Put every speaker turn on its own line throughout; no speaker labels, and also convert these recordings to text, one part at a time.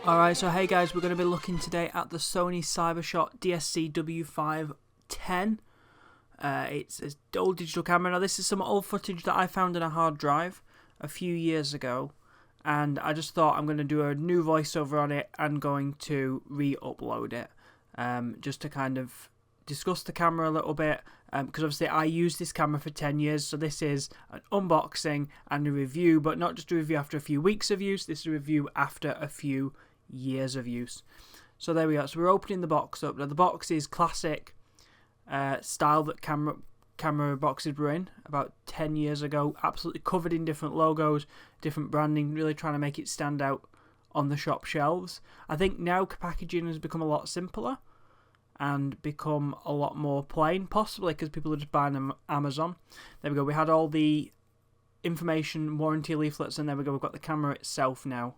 Alright, so hey guys, we're going to be looking today at the Sony Cybershot DSC-W510. It's an old digital camera. Now this is some old footage that I found in a hard drive a few years ago, and I just thought I'm going to do a new voiceover on it and going to re-upload it, just to kind of discuss the camera a little bit, because obviously I used this camera for 10 years, so this is an unboxing and a review, but not just a review after a few weeks of use, this is a review after a few years of use. So there we go, so we're opening the box up. Now the box is classic style that camera boxes were in about 10 years ago, absolutely covered in different logos, different branding, really trying to make it stand out on the shop shelves. I think now packaging has become a lot simpler and become a lot more plain, possibly because people are just buying them on Amazon. There we go, we had all the information, warranty leaflets, and there we go, we've got the camera itself now.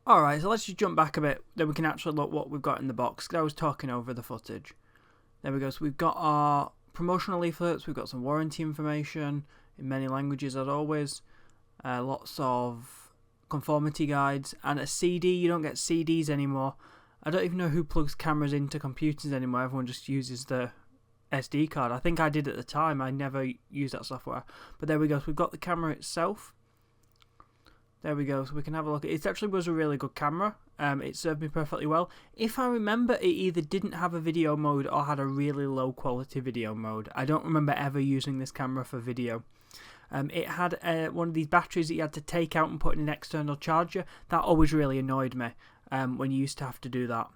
Alright, so let's just jump back a bit, then we can actually look what we've got in the box, because I was talking over the footage. There we go, so we've got our promotional leaflets, we've got some warranty information in many languages as always, lots of conformity guides, and a CD. You don't get CDs anymore. I don't even know who plugs cameras into computers anymore, everyone just uses the SD card. I think I did at the time, I never used that software. But there we go, so we've got the camera itself. There we go, so we can have a look. It actually was a really good camera. It served me perfectly well. If I remember, it either didn't have a video mode or had a really low quality video mode. I don't remember ever using this camera for video. It had one of these batteries that you had to take out and put in an external charger. That always really annoyed me when you used to have to do that.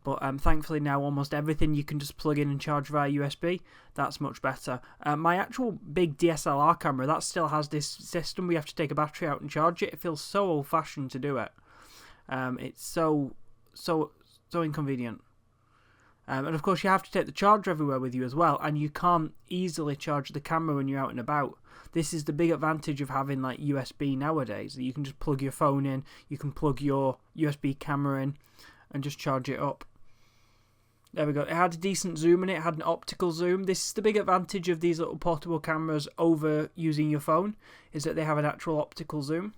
But thankfully now almost everything you can just plug in and charge via USB. That's much better. My actual big DSLR camera, that still has this system. We have to take a battery out and charge it. It feels so old-fashioned to do it. It's so inconvenient. And of course you have to take the charger everywhere with you as well, and you can't easily charge the camera when you're out and about. This is the big advantage of having like USB nowadays. You can just plug your phone in, you can plug your USB camera in and just charge it up. There we go. It had a decent zoom in it. It had an optical zoom. This is the big advantage of these little portable cameras over using your phone, is that they have an actual optical zoom.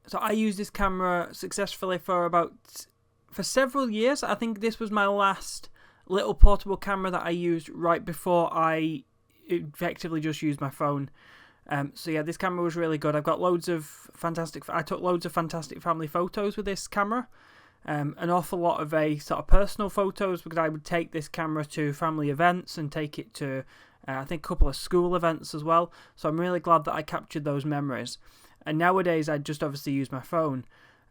So I used this camera successfully for several years. I think this was my last little portable camera that I used right before I effectively just used my phone. So yeah, this camera was really good. I took loads of fantastic family photos with this camera. An awful lot of sort of personal photos, because I would take this camera to family events and take it to I think a couple of school events as well. So I'm really glad that I captured those memories. And nowadays I just obviously use my phone.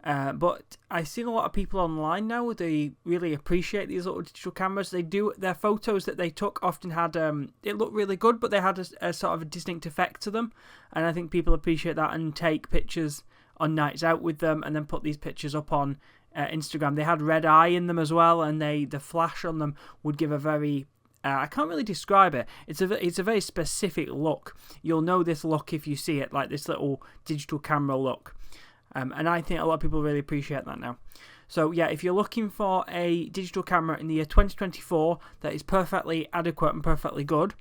But I've seen a lot of people online now, they really appreciate these little digital cameras. Their photos that they took often had, it looked really good, but they had a sort of a distinct effect to them. And I think people appreciate that and take pictures on nights out with them and then put these pictures up on Instagram. They had red eye in them as well, and the flash on them would give a very, I can't really describe it. It's a very specific look. You'll know this look if you see it, like this little digital camera look. And I think a lot of people really appreciate that now. So yeah, if you're looking for a digital camera in the year 2024 that is perfectly adequate and perfectly good,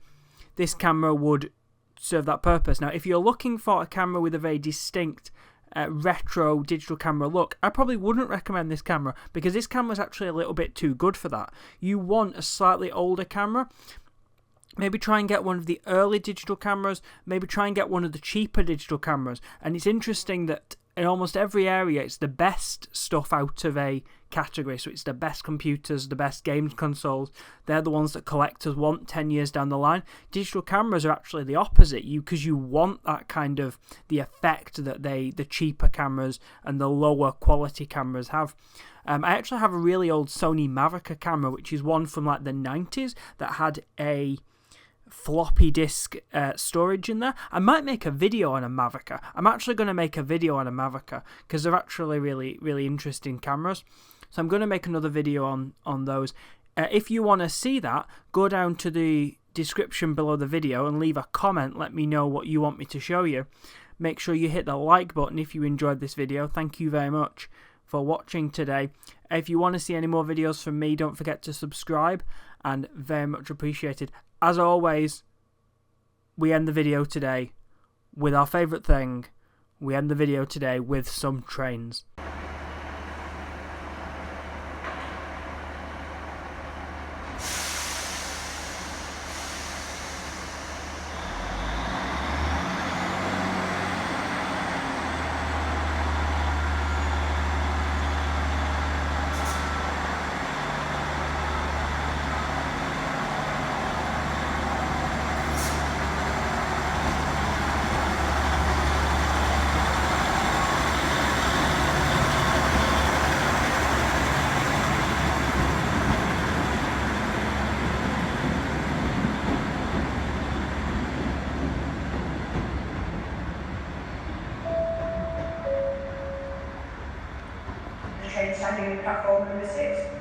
this camera would serve that purpose. Now, if you're looking for a camera with a very distinct retro digital camera look, I probably wouldn't recommend this camera, because this camera is actually a little bit too good for that. You want a slightly older camera. Maybe try and get one of the early digital cameras, maybe try and get one of the cheaper digital cameras. And it's interesting that in almost every area, it's the best stuff out of a category. So it's the best computers, the best games consoles. They're the ones that collectors want 10 years down the line. Digital cameras are actually the opposite, because you want that kind of the effect that the cheaper cameras and the lower quality cameras have. I actually have a really old Sony Mavica camera, which is one from like the 90s that had a floppy disk storage in there. I might make a video on a Mavica. I'm actually going to make a video on a Mavica, because they're actually really, really interesting cameras. So I'm going to make another video on those. If you want to see that, go down to the description below the video and leave a comment. Let me know what you want me to show you. Make sure you hit the like button if you enjoyed this video. Thank you very much for watching today. If you want to see any more videos from me, don't forget to subscribe, and very much appreciated. As always, we end the video today with our favourite thing. We end the video today with some trains.
platform number 6.